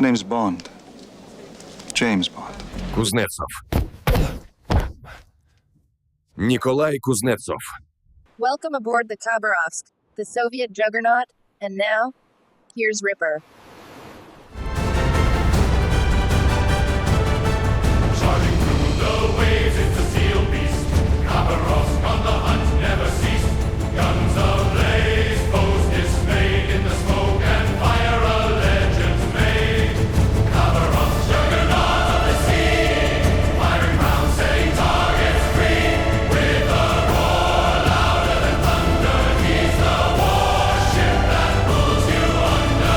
The name's Bond. James Bond. Kuznetsov. Nikolai Kuznetsov. Welcome aboard the Khabarovsk, the Soviet Juggernaut, and now, here's Ripper. Charging through the waves, it's a seal beast. Khabarovsk on the hunt, never cease. Guns ablaze, foes dismayed in the smoke and fire, a legend made. Khabarovsk, juggernaut of the sea, firing rounds, setting targets free. With a roar louder than thunder, he's the warship that pulls you under.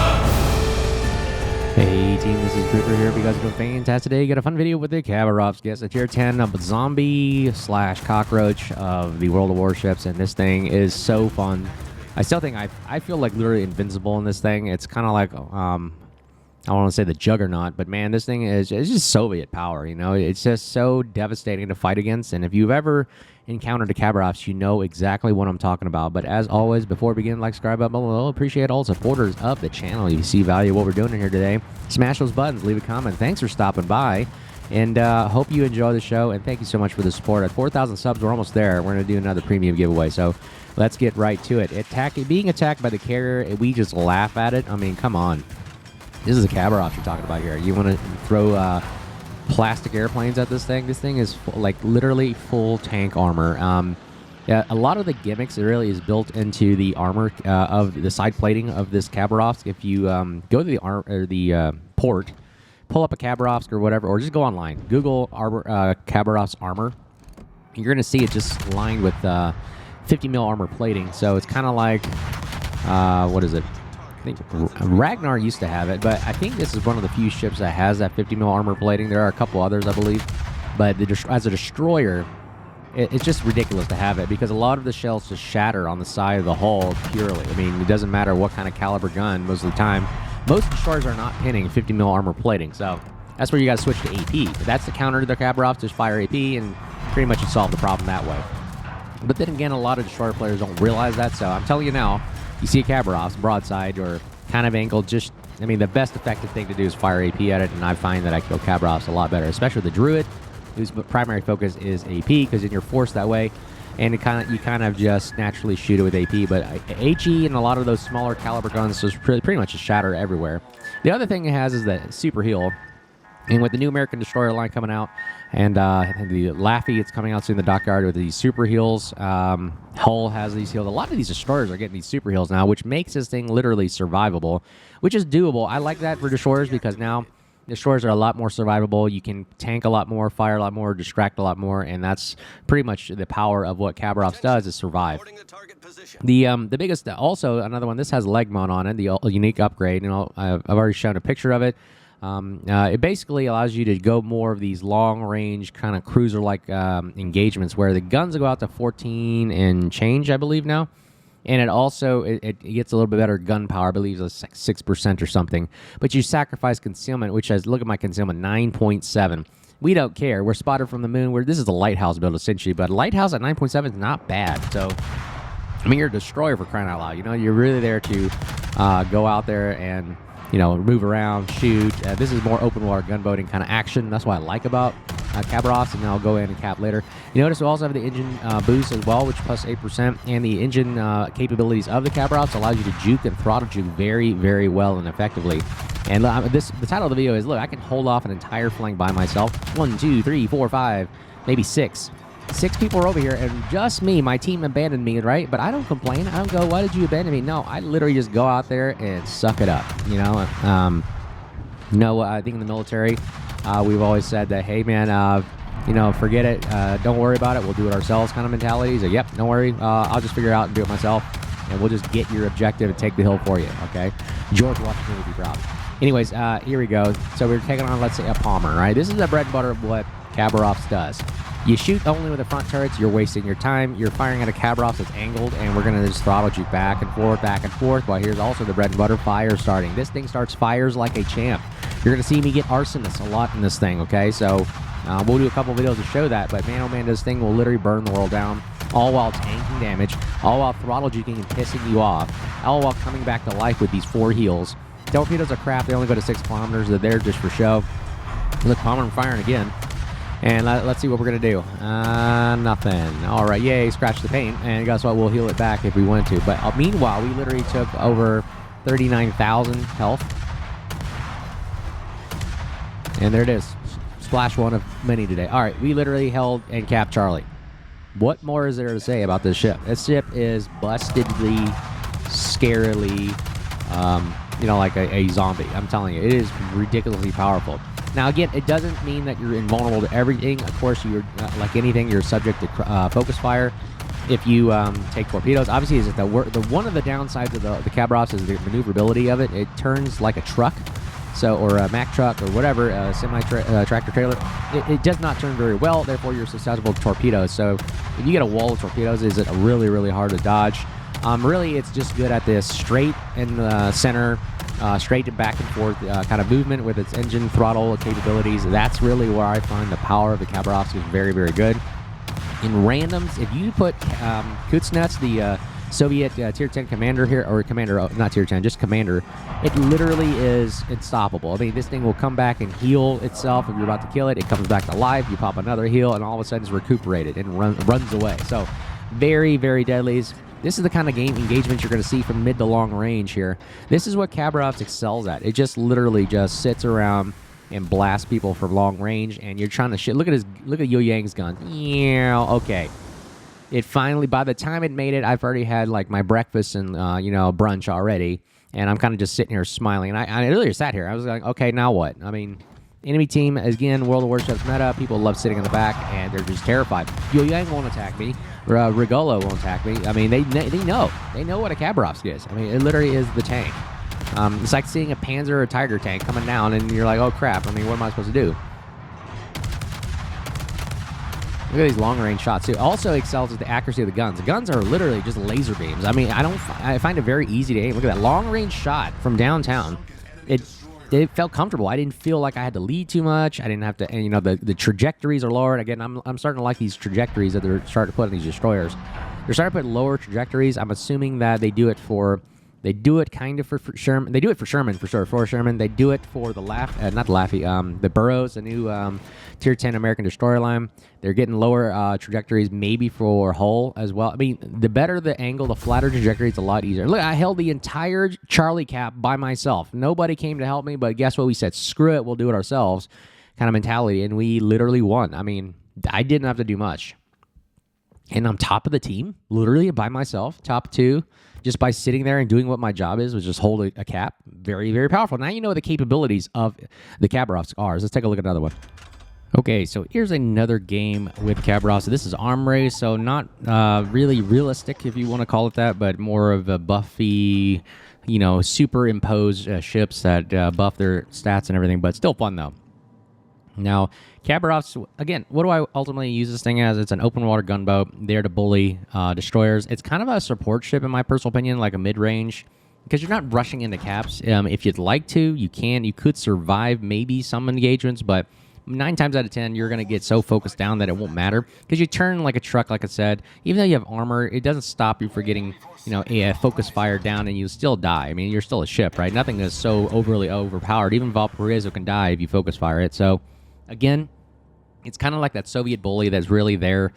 Hey team, this is Ripper here. If you guys are doing fantastic today, got a fun video with the Khabarovsk. Yes, a tier 10 zombie slash cockroach of the World of Warships, and this thing is so fun. I still think I feel like literally invincible in this thing. It's kind of like I don't want to say the Juggernaut, but man, this thing is it's just Soviet power. You know, it's just so devastating to fight against. And if you've ever encountered a Khabarovsk, you know exactly what I'm talking about. But as always, before we begin, like, subscribe button below. Appreciate all supporters of the channel. If you see value in what we're doing in here today, smash those buttons, leave a comment. Thanks for stopping by, and hope you enjoy the show. And thank you so much for the support. At 4,000 subs, we're almost there. We're going to do another premium giveaway. So let's get right to it. Being attacked by the carrier, we just laugh at it. I mean, come on. This is a Khabarovsk you're talking about here. You want to throw plastic airplanes at this thing? This thing is like literally full tank armor. Yeah, a lot of the gimmicks really is built into the armor of the side plating of this Khabarovsk. If you go to the port, pull up a Khabarovsk or whatever, or just go online, Google Khabarovsk armor. You're going to see it just lined with 50 mil armor plating. So it's kind of like what is it? I think Ragnar used to have it, but I think this is one of the few ships that has that 50 mil armor plating. There are a couple others, I believe, but as a destroyer, it's just ridiculous to have it because a lot of the shells just shatter on the side of the hull purely. I mean, it doesn't matter what kind of caliber gun most of the time. Most destroyers are not pinning 50 mil armor plating, so that's where you guys switch to AP. That's the counter to the Khabarovsk, just fire AP, and pretty much you solve the problem that way. But then again, a lot of destroyer players don't realize that, so I'm telling you now, you see a Khabarovsk broadside or kind of angled, I mean, the best effective thing to do is fire AP at it, and I find that I kill Khabarovsk a lot better, especially the Druid, whose primary focus is AP, because then you're forced that way, and you kind of just naturally shoot it with AP. But HE and a lot of those smaller caliber guns just pretty much just shatter everywhere. The other thing it has is the super heal. And with the new American destroyer line coming out, and the Laffy, it's coming out soon in the dockyard with these super heals. Hull has these heals. A lot of these destroyers are getting these super heals now, which makes this thing literally survivable, which is doable. I like that for destroyers because now destroyers are a lot more survivable. You can tank a lot more, fire a lot more, distract a lot more, and that's pretty much the power of what Khabarovsk does, is survive. The biggest, also another one, this has leg mount on it, the unique upgrade. You know, I've already shown a picture of it. It basically allows you to go more of these long-range kind of cruiser-like engagements where the guns go out to 14 and change, I believe now. And it also it gets a little bit better gun power. I believe it's like 6% or something. But you sacrifice concealment, which has, look at my concealment, 9.7. We don't care. We're spotted from the moon. This is a lighthouse build, essentially. But a lighthouse at 9.7 is not bad. So, I mean, you're a destroyer for crying out loud. You know, you're really there to go out there and, you know, move around, shoot. This is more open water gunboating kind of action. That's what I like about Khabarovsk, and then I'll go in and cap later. You notice we also have the engine boost as well, which plus 8%, and the engine capabilities of the Khabarovsk allows you to juke and throttle juke very, very well and effectively. And the title of the video is, look, I can hold off an entire flank by myself. 1, 2, 3, 4, 5, maybe 6. 6 people are over here, and just me. My team abandoned me, right? But I don't complain. I don't go, why did you abandon me? No, I literally just go out there and suck it up, you know? I think in the military, we've always said that, hey, man, you know, forget it. Don't worry about it. We'll do it ourselves kind of mentality. So, yep, don't worry. I'll just figure it out and do it myself, and we'll just get your objective and take the hill for you, okay? George Washington would be proud. Anyways, here we go. So we're taking on, let's say, a Palmer, right? This is the bread and butter of what Khabarovsk does. You shoot only with the front turrets, you're wasting your time. You're firing at a Khabarovsk that's angled, and we're going to just throttle you back and forth. While here's also the bread and butter fire starting. This thing starts fires like a champ. You're going to see me get Arsonist a lot in this thing, okay? So we'll do a couple videos to show that, but man, oh man, this thing will literally burn the world down, all while tanking damage, all while throttle juking and pissing you off, all while coming back to life with these 4 heals. Torpedoes are crap. They only go to 6 kilometers. They're there just for show. Look, bombing and firing again. And let's see what we're going to do. Nothing. All right, yay, scratch the paint. And guess what? We'll heal it back if we want to. But meanwhile, we literally took over 39,000 health. And there it is. Splash one of many today. All right, we literally held and capped Charlie. What more is there to say about this ship? This ship is bustedly, scarily, like a zombie. I'm telling you, it is ridiculously powerful. Now, again, it doesn't mean that you're invulnerable to everything. Of course, you're like anything, you're subject to focus fire if you take torpedoes. Obviously, is that one of the downsides of the Khabarovsk is the maneuverability of it. It turns like a truck, or a Mack truck or whatever, a semi-tractor trailer. It does not turn very well. Therefore, you're susceptible to torpedoes. So, if you get a wall of torpedoes, is it really, really hard to dodge? Really, it's just good at this straight in the center, straight and back and forth kind of movement with its engine throttle capabilities. That's really where I find the power of the Khabarovsk is very, very good. In randoms, if you put Kuznets, the Soviet Tier 10 commander here, or commander, not Tier 10, just commander, it literally is unstoppable. I mean, this thing will come back and heal itself if you're about to kill it. It comes back to life. You pop another heal, and all of a sudden it's recuperated and runs away. So, very, very deadly. This is the kind of game engagement you're going to see from mid to long range here. This is what Khabarovsk excels at. It just literally just sits around and blasts people for long range, and you're trying to look at Yo Yang's gun. Yeah, okay. It finally, by the time it made it, I've already had like my breakfast and brunch already, and I'm kind of just sitting here smiling. And I earlier sat here. I was like, okay, now what? I mean, enemy team, again, World of Warships meta. People love sitting in the back, and they're just terrified. Yo Yang won't attack me. Rigolo won't attack me. I mean, they know. They know what a Khabarovsk is. I mean, it literally is the tank. It's like seeing a Panzer or a Tiger tank coming down, and you're like, oh, crap. I mean, what am I supposed to do? Look at these long-range shots, too. Also excels at the accuracy of the guns. The guns are literally just laser beams. I mean, I find it very easy to aim. Look at that long-range shot from downtown. It felt comfortable. I didn't feel like I had to lead too much. I didn't have to, and the trajectories are lowered. Again, I'm starting to like these trajectories that they're starting to put on these destroyers. They're starting to put lower trajectories. I'm assuming that they do it kind of for Sherman. They do it for Sherman, for sure, for Sherman. They do it for the the Burroughs, the new Tier 10 American destroyer line. They're getting lower trajectories, maybe for Hull as well. I mean, the better the angle, the flatter trajectory, it's a lot easier. Look, I held the entire Charlie cap by myself. Nobody came to help me, but guess what? We said, screw it, we'll do it ourselves kind of mentality, and we literally won. I mean, I didn't have to do much. And I'm top of the team, literally by myself, top 2. Just by sitting there and doing what my job is, was just hold a cap. Very, very powerful. Now you know the capabilities of the Khabarovsk are. Let's take a look at another one. Okay, so here's another game with Khabarovsk. This is arm race, so not really realistic, if you want to call it that, but more of a buffy, superimposed ships that buff their stats and everything, but still fun, though. Now, Khabarovsk, again, what do I ultimately use this thing as? It's an open water gunboat there to bully destroyers. It's kind of a support ship, in my personal opinion, like a mid-range, because you're not rushing into caps. If you'd like to, you can. You could survive maybe some engagements, but 9 times out of 10, you're going to get so focused down that it won't matter, because you turn like a truck, like I said. Even though you have armor, it doesn't stop you from getting, a focus fire down, and you still die. I mean, you're still a ship, right? Nothing is so overly overpowered. Even Valparaiso can die if you focus fire it. So, again, it's kind of like that Soviet bully that's really there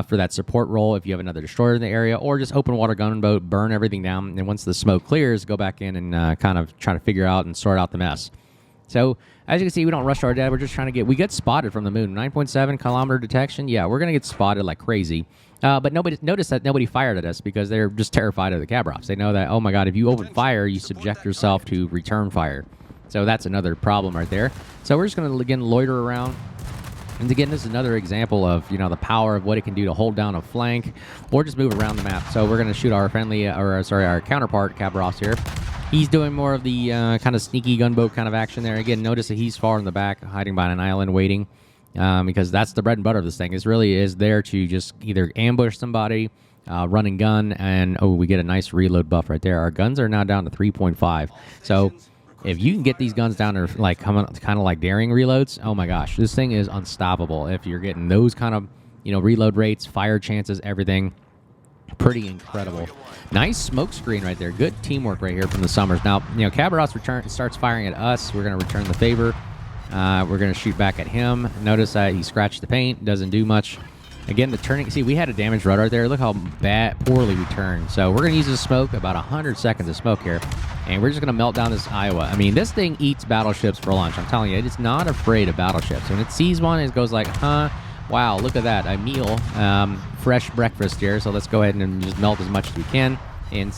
for that support role if you have another destroyer in the area, or just open water gunboat, burn everything down, and once the smoke clears, go back in and kind of try to figure out and sort out the mess. So, as you can see, we don't rush our dead. We're just trying to we get spotted from the moon. 9.7 kilometer detection. Yeah, we're going to get spotted like crazy. But notice that nobody fired at us because they're just terrified of the Khabarovsk. They know that, oh my god, if you open fire, you subject yourself to return fire. So that's another problem right there. So we're just going to, again, loiter around. And again, this is another example of, the power of what it can do to hold down a flank or just move around the map. So we're going to shoot our our counterpart, Khabarovsk here. He's doing more of the kind of sneaky gunboat kind of action there. Again, notice that he's far in the back, hiding behind an island, waiting, because that's the bread and butter of this thing. It really is there to just either ambush somebody, run and gun, and, we get a nice reload buff right there. Our guns are now down to 3.5. So if you can get these guns down to like kind of like daring reloads, oh my gosh, this thing is unstoppable. If you're getting those kind of reload rates, fire chances, everything, Pretty incredible. Nice smoke screen right there. Good teamwork right here from the Summers. Now, Khabarovsk starts firing at us. We're going to return the favor. We're going to shoot back at him. Notice that he scratched the paint. Doesn't do much. Again, the turning. See, we had a damaged rudder right there. Look how poorly we turned. So we're going to use the smoke, about 100 seconds of smoke here. And we're just going to melt down this Iowa. I mean, this thing eats battleships for lunch. I'm telling you, it's not afraid of battleships. When it sees one, it goes like, huh? Wow, look at that. A meal. Fresh breakfast here. So let's go ahead and just melt as much as we can and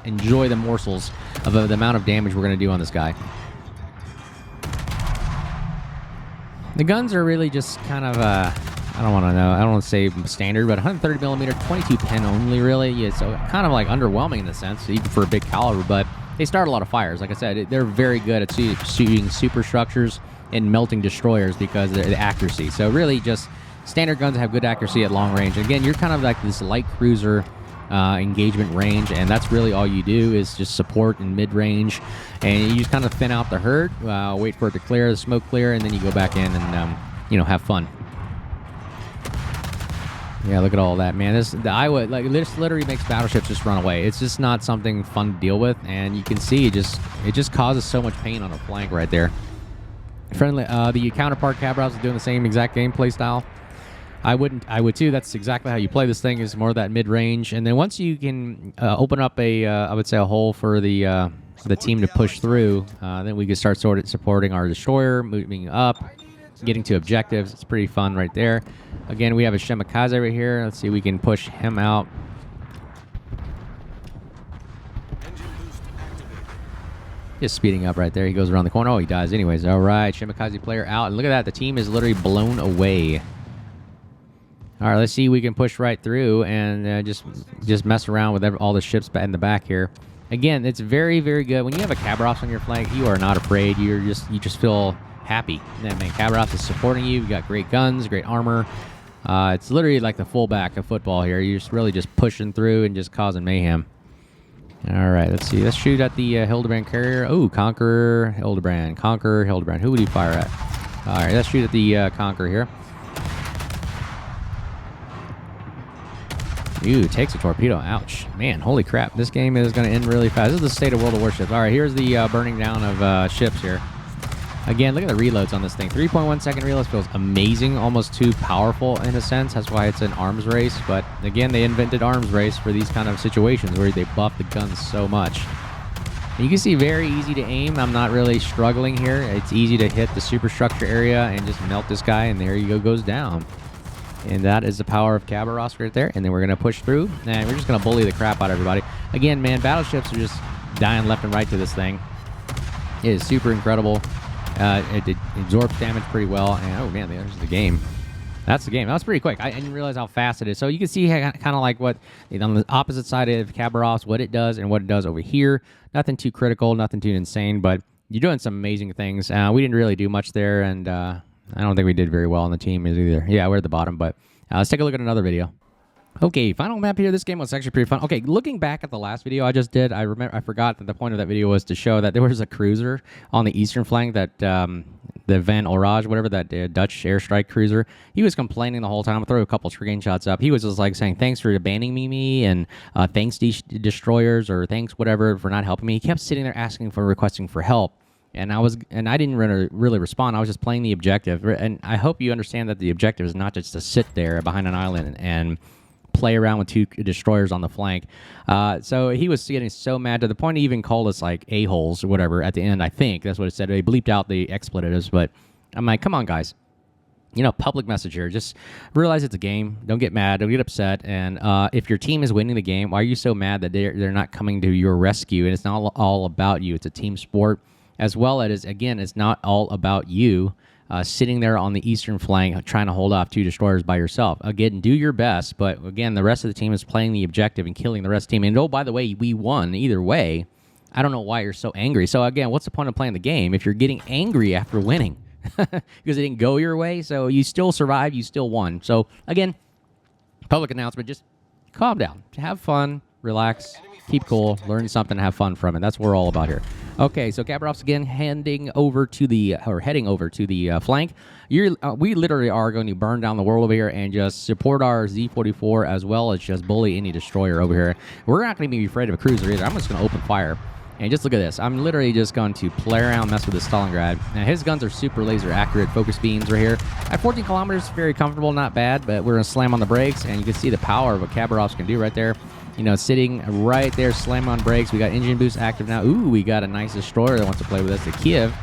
enjoy the morsels of the amount of damage we're going to do on this guy. The guns are really just kind of, I don't want to say standard, but 130 millimeter, 22 pin only, really. Yeah, so kind of like underwhelming in a sense, even for a big caliber, but they start a lot of fires. Like I said, they're very good at shooting superstructures and melting destroyers because of the accuracy. So really just standard guns have good accuracy at long range. Again, you're kind of like this light cruiser engagement range, and that's really all you do is just support in mid-range, and you just kind of thin out the herd, wait for it to clear, the smoke clear, and then you go back in and have fun. Yeah, look at all that, man. The Iowa, this literally makes battleships just run away. It's just not something fun to deal with, and you can see it just causes so much pain on the flank right there. Friendly, the counterpart Khabarovsk is doing the same exact gameplay style. I would too. That's exactly how you play this thing. Is more that mid-range, and then once you can open up I would say a hole for the team to push through, then we can start supporting our destroyer, moving up, getting to objectives. It's pretty fun right there. Again, we have a Shemikaze right here. Let's see if we can push him out. Just speeding up right there. He goes around the corner. Oh, he dies anyways. All right, Shemikaze player out. And look at that. The team is literally blown away. All right, let's see if we can push right through and just mess around with all the ships in the back here. Again, it's very, very good. When you have a Khabarovsk on your flank, you are not afraid. You just feel happy. Yeah, man, Khabarovsk is supporting you. You got great guns, great armor. It's literally like the fullback of football here. You're just really just pushing through and just causing mayhem. All right, let's see. Let's shoot at the Hildebrand carrier. Oh, Conqueror, Hildebrand. Conqueror, Hildebrand. Who would he fire at? All right, let's shoot at the Conqueror here. Ooh, takes a torpedo. Ouch. Man, holy crap. This game is going to end really fast. This is the state of World of Warships. All right, here's the burning down of ships here. Again, look at the reloads on this thing. 3.1 second reloads feels amazing, almost too powerful in a sense. That's why it's an arms race. But again, they invented arms race for these kind of situations where they buff the guns so much. And you can see very easy to aim. I'm not really struggling here. It's easy to hit the superstructure area and just melt this guy, and there you go, goes down. And that is the power of Khabarovsk right there. And then we're going to push through, and we're just going to bully the crap out of everybody. Again, man, battleships are just dying left and right to this thing. It is super incredible. It absorbs damage pretty well. And, oh, man, there's the game. That's the game. That was pretty quick. I didn't realize how fast it is. So you can see kind of like what, on the opposite side of Khabarovsk, what it does and what it does over here. Nothing too critical, nothing too insane, but you're doing some amazing things. We didn't really do much there, and I don't think we did very well on the team either. Yeah, we're at the bottom, but let's take a look at another video. Okay, final map here. This game was actually pretty fun. Okay, looking back at the last video I just did, I forgot that the point of that video was to show that there was a cruiser on the eastern flank, that the Van Orage, whatever, that Dutch airstrike cruiser. He was complaining the whole time. I'll throw a couple screenshots up. He was just like saying, thanks for abandoning me, and thanks destroyers, or thanks whatever for not helping me. He kept sitting there requesting for help. And I didn't really respond. I was just playing the objective. And I hope you understand that the objective is not just to sit there behind an island and play around with two destroyers on the flank. So he was getting so mad to the point he even called us like a-holes or whatever at the end. I think that's what it said. They bleeped out the expletives, but I'm like, come on, guys. Public message here. Just realize it's a game. Don't get mad. Don't get upset. And if your team is winning the game, why are you so mad that they're not coming to your rescue? And it's not all about you. It's a team sport. As well as, again, it's not all about you sitting there on the eastern flank trying to hold off two destroyers by yourself. Again, do your best, but again, the rest of the team is playing the objective and killing the rest of the team. And oh, by the way, we won either way. I don't know why you're so angry. So again, what's the point of playing the game if you're getting angry after winning? Because it didn't go your way, so you still survived, you still won. So again, public announcement, just calm down. Have fun, relax. keep cool, learn something, have fun from it. That's what we're all about here. Okay, so Khabarovsk again heading over to the flank. We literally are going to burn down the world over here and just support our Z-44 as well as just bully any destroyer over here. We're not going to be afraid of a cruiser either. I'm just going to open fire. And just look at this. I'm literally just going to play around, mess with the Stalingrad. Now, his guns are super laser accurate focus beams right here. At 14 kilometers, very comfortable, not bad, but we're going to slam on the brakes, and you can see the power of what Khabarovsk can do right there. You know, sitting right there, slam on brakes. We got engine boost active now. Ooh, we got a nice destroyer that wants to play with us, the Kiev.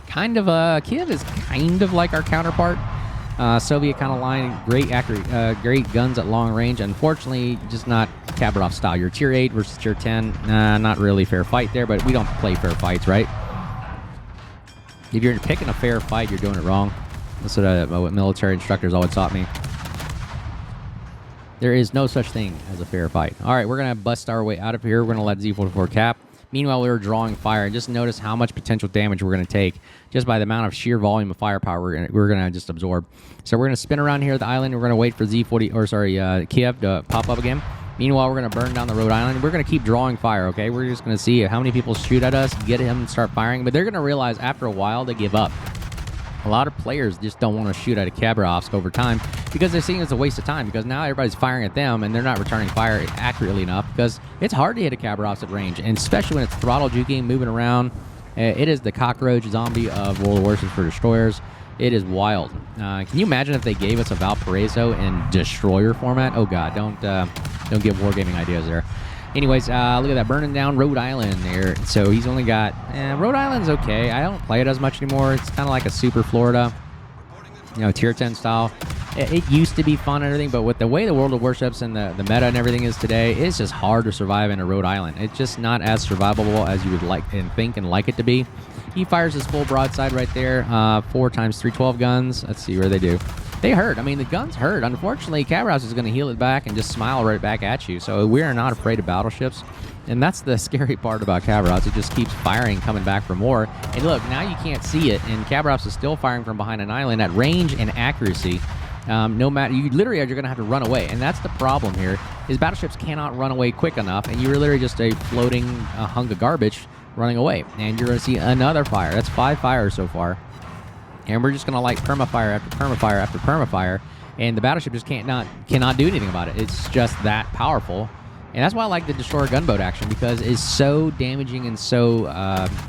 Kiev is kind of like our counterpart. Soviet kind of line, great accurate, great guns at long range. Unfortunately, just not Khabarovsk style. Your tier 8 versus tier 10, not really fair fight there, but we don't play fair fights, right? If you're picking a fair fight, you're doing it wrong. That's what military instructors always taught me. There is no such thing as a fair fight. All right, we're going to bust our way out of here. We're going to let Z-44 cap. Meanwhile, we were drawing fire, and just notice how much potential damage we're going to take just by the amount of sheer volume of firepower we're going to just absorb. So we're going to spin around here at the island. We're going to wait for Kiev to pop up again. Meanwhile, we're going to burn down the Rhode Island. We're going to keep drawing fire, okay? We're just going to see how many people shoot at us, get him to start firing, but they're going to realize after a while they give up. A lot of players just don't want to shoot at a Khabarovsk over time because they're seeing it as a waste of time because now everybody's firing at them and they're not returning fire accurately enough because it's hard to hit a Khabarovsk at range, and especially when it's throttle juking, moving around. It is the cockroach zombie of World of Warships for destroyers. It is wild. Can you imagine if they gave us a Valparaiso in destroyer format? Oh god, don't give wargaming ideas there. Anyways, look at that, burning down Rhode Island there. So he's only got... Rhode Island's okay. I don't play it as much anymore. It's kind of like a Super Florida, you know, tier 10 style. It used to be fun and everything, but with the way the World of Warships and the meta and everything is today, it's just hard to survive in a Rhode Island. It's just not as survivable as you would like and think and like it to be. He fires his full broadside right there. 4 times 312 guns. Let's see where they do. They hurt. I mean, the guns hurt. Unfortunately, Khabarovsk is going to heal it back and just smile right back at you. So we are not afraid of battleships. And that's the scary part about Khabarovsk. It just keeps firing, coming back for more. And look, now you can't see it. And Khabarovsk is still firing from behind an island at range and accuracy. No matter, you literally are going to have to run away. And that's the problem here, is battleships cannot run away quick enough. And you're literally just a floating hunk of garbage running away. And you're going to see another fire. That's 5 fires so far. And we're just going to light permafire after permafire after permafire, and the battleship just cannot do anything about it. It's just that powerful. And that's why I like the destroyer gunboat action, because it's so damaging and so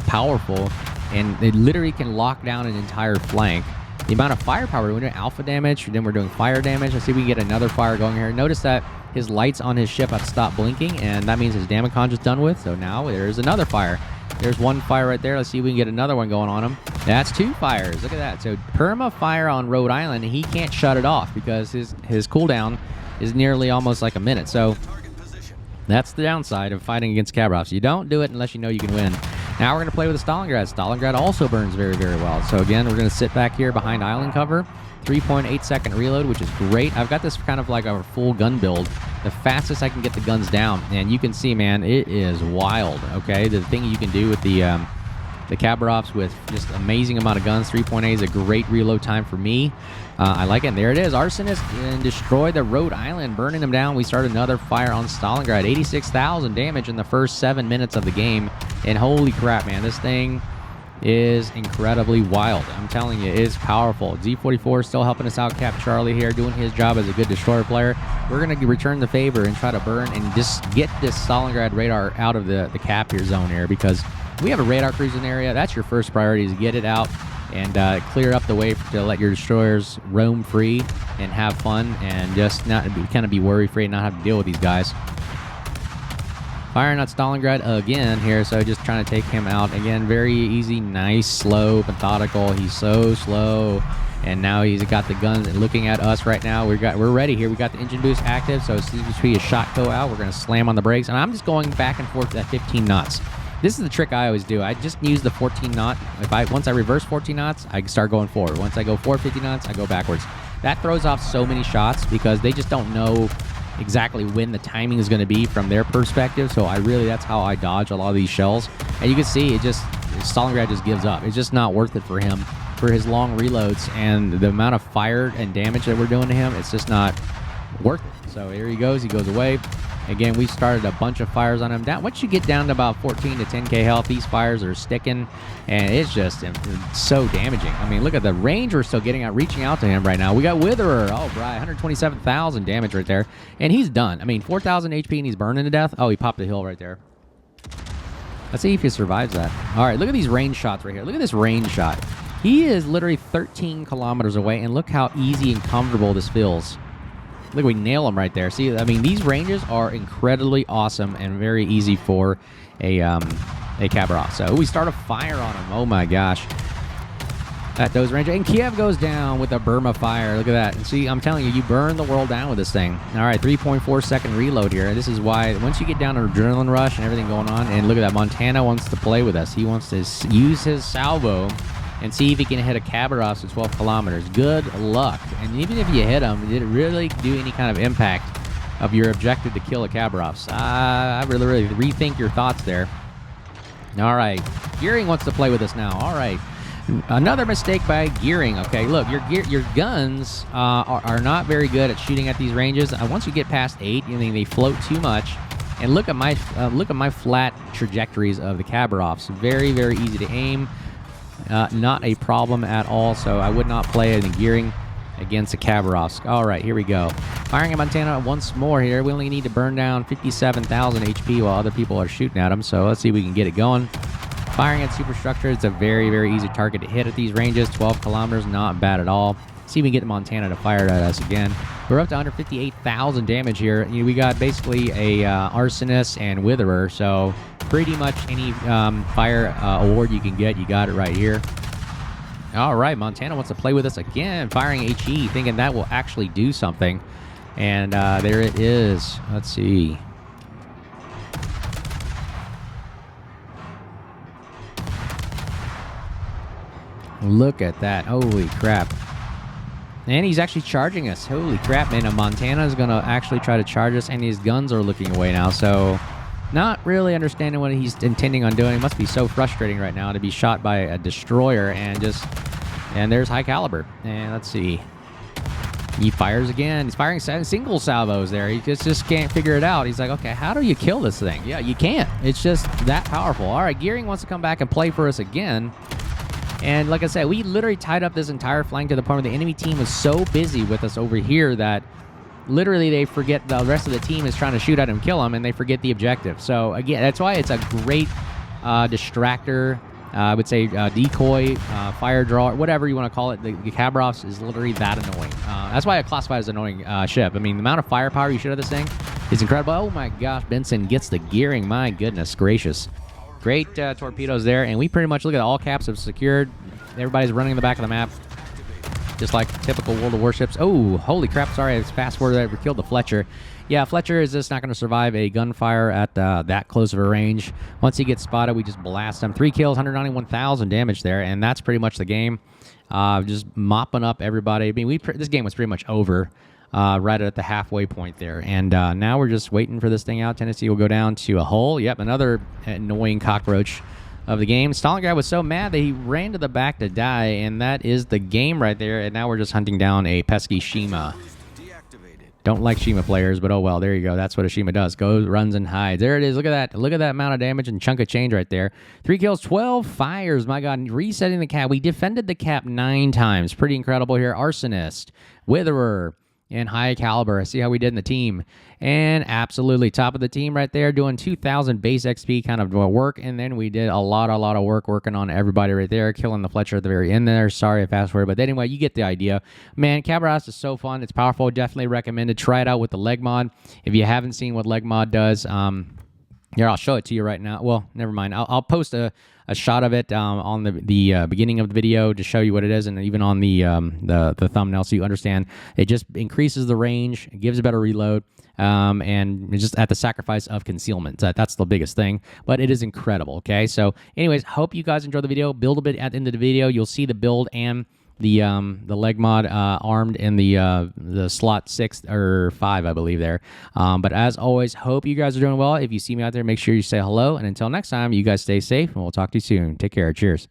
powerful, and it literally can lock down an entire flank. The amount of firepower, we're doing alpha damage, then we're doing fire damage. Let's see if we can get another fire going here. Notice that his lights on his ship have stopped blinking, and that means his Damacon is done with. So now there's another fire. There's 1 fire right there. Let's see if we can get another one going on him. That's 2 fires. Look at that. So perma fire on Rhode Island, he can't shut it off because his cooldown is nearly almost like a minute. So that's the downside of fighting against Khabarovsk. You don't do it unless you know you can win. Now we're going to play with the Stalingrad. Stalingrad also burns very, very well. So again, we're going to sit back here behind island cover. 3.8 second reload, which is great. I've got this kind of like a full gun build. The fastest I can get the guns down. And you can see, man, it is wild, okay? The thing you can do with the Khabarovsk with just amazing amount of guns. 3.8 is a great reload time for me. I like it. And there it is. Arsonist and destroy the Rhode Island, burning them down. We start another fire on Stalingrad. 86,000 damage in the first 7 minutes of the game. And holy crap, man, this thing is incredibly wild. I'm telling you, it is powerful. Z-44 still helping us out. Cap Charlie here doing his job as a good destroyer player. We're going to return the favor and try to burn and just get this Stalingrad radar out of the cap here zone here, because we have a radar cruising area. That's your first priority, is get it out and clear up the way to let your destroyers roam free and have fun and just not kind of be worry-free and not have to deal with these guys. Firing at Stalingrad again here, so just trying to take him out. Again, very easy, nice, slow, methodical. He's so slow. And now he's got the guns and looking at us right now. We're ready here. We got the engine boost active, so as soon as we see a shot go out, we're going to slam on the brakes. And I'm just going back and forth at 15 knots. This is the trick I always do. I just use the 14 knot. Once I reverse 14 knots, I start going forward. Once I go forward 50 knots, I go backwards. That throws off so many shots because they just don't know exactly when the timing is going to be from their perspective. So that's how I dodge a lot of these shells. And you can see Stalingrad just gives up. It's just not worth it for him, for his long reloads and the amount of fire and damage that we're doing to him. It's just not worth it. So here he goes away. Again, we started a bunch of fires on him. Once you get down to about 14 to 10k health, these fires are sticking, and it's just so damaging. I mean, look at the range we're still getting out, reaching out to him right now. We got Witherer. Oh, right, 127,000 damage right there, and he's done. I mean, 4,000 HP, and he's burning to death. Oh, he popped a hill right there. Let's see if he survives that. All right, look at these range shots right here. Look at this range shot. He is literally 13 kilometers away, and look how easy and comfortable this feels. Look, we nail him right there. See, I mean, these ranges are incredibly awesome and very easy for a Khabarovsk. So we start a fire on him. Oh my gosh. At those ranges. And Kiev goes down with a Burma fire. Look at that. And see, I'm telling you, you burn the world down with this thing. All right, 3.4 second reload here. This is why once you get down to adrenaline rush and everything going on, and look at that, Montana wants to play with us. He wants to use his salvo and see if he can hit a Khabarovsk at 12 kilometers. Good luck. And even if you hit him, did it really do any kind of impact of your objective to kill a Khabarovsk? I really rethink your thoughts there. All right. Gearing wants to play with us now. All right. Another mistake by Gearing. Okay, look, your guns are not very good at shooting at these ranges. Once you get past 8, I mean, they float too much. And look at my flat trajectories of the Khabarovsk. Very easy to aim. Not a problem at all, so I would not play it in Gearing against a Khabarovsk. All right, here we go. Firing at Montana once more here. We only need to burn down 57,000 HP while other people are shooting at him, so let's see if we can get it going. Firing at superstructure, it's a very easy target to hit at these ranges. 12 kilometers, not bad at all. See if we can get Montana to fire at us again. We're up to under 58,000 damage here. You know, we got basically a Arsonist and Witherer, so pretty much any fire award you can get, you got it right here. All right, Montana wants to play with us again, firing HE, thinking that will actually do something. And there it is. Let's see. Look at that. Holy crap. And he's actually charging us. Holy crap, man. Montana is going to actually try to charge us, and his guns are looking away now. So, not really understanding what he's intending on doing. It must be so frustrating right now to be shot by a destroyer and there's high caliber. And let's see. He fires again. He's firing single salvos there. He just can't figure it out. He's like, okay, how do you kill this thing? Yeah, you can't. It's just that powerful. All right, Gearing wants to come back and play for us again. And like I said, we literally tied up this entire flank to the point where the enemy team was so busy with us over here that literally they forget the rest of the team is trying to shoot at him, kill him, and they forget the objective. So again, that's why it's a great distractor. I would say decoy, fire drawer, whatever you want to call it. The Khabarovsk is literally that annoying. That's why I classify it as an annoying ship. I mean, the amount of firepower you shoot at this thing is incredible. Oh my gosh, Benson gets the Gearing. My goodness gracious. Great torpedoes there, and we pretty much, look at all caps have secured. Everybody's running in the back of the map, just like typical World of Warships. Oh, holy crap, sorry, I fast forwarded, I killed the Fletcher. Yeah, Fletcher is just not going to survive a gunfire at that close of a range. Once he gets spotted, we just blast him. 3 kills, 191,000 damage there, and that's pretty much the game. Just mopping up everybody. I mean, this game was pretty much over. Right at the halfway point there. And now we're just waiting for this thing out. Tennessee will go down to a hole. Yep, another annoying cockroach of the game. Stalingrad was so mad that he ran to the back to die, and that is the game right there. And now we're just hunting down a pesky Shima. Don't like Shima players, but oh well, there you go. That's what a Shima does. Goes, runs, and hides. There it is. Look at that. Look at that amount of damage and chunk of change right there. 3 kills, 12 fires. My God, resetting the cap. We defended the cap 9 times. Pretty incredible here. Arsonist, Witherer, and high caliber. See how we did in the team. And absolutely top of the team right there, doing 2,000 base XP kind of work. And then we did a lot of work working on everybody right there, killing the Fletcher at the very end there. Sorry I fast forwarded, but anyway, you get the idea. Man, Khabarovsk is so fun. It's powerful. Definitely recommend it. Try it out with the leg mod. If you haven't seen what leg mod does, here, I'll show it to you right now. Well, never mind. I'll post a shot of it on the beginning of the video to show you what it is, and even on the thumbnail so you understand. It just increases the range, it gives a better reload, and just at the sacrifice of concealment. That's the biggest thing, but it is incredible, okay? So anyways, hope you guys enjoyed the video. Build a bit at the end of the video. You'll see the build and the leg mod armed in the slot 6 or 5, I believe there. But as always, hope you guys are doing well. If you see me out there, make sure you say hello. And until next time, you guys stay safe, and we'll talk to you soon. Take care. Cheers.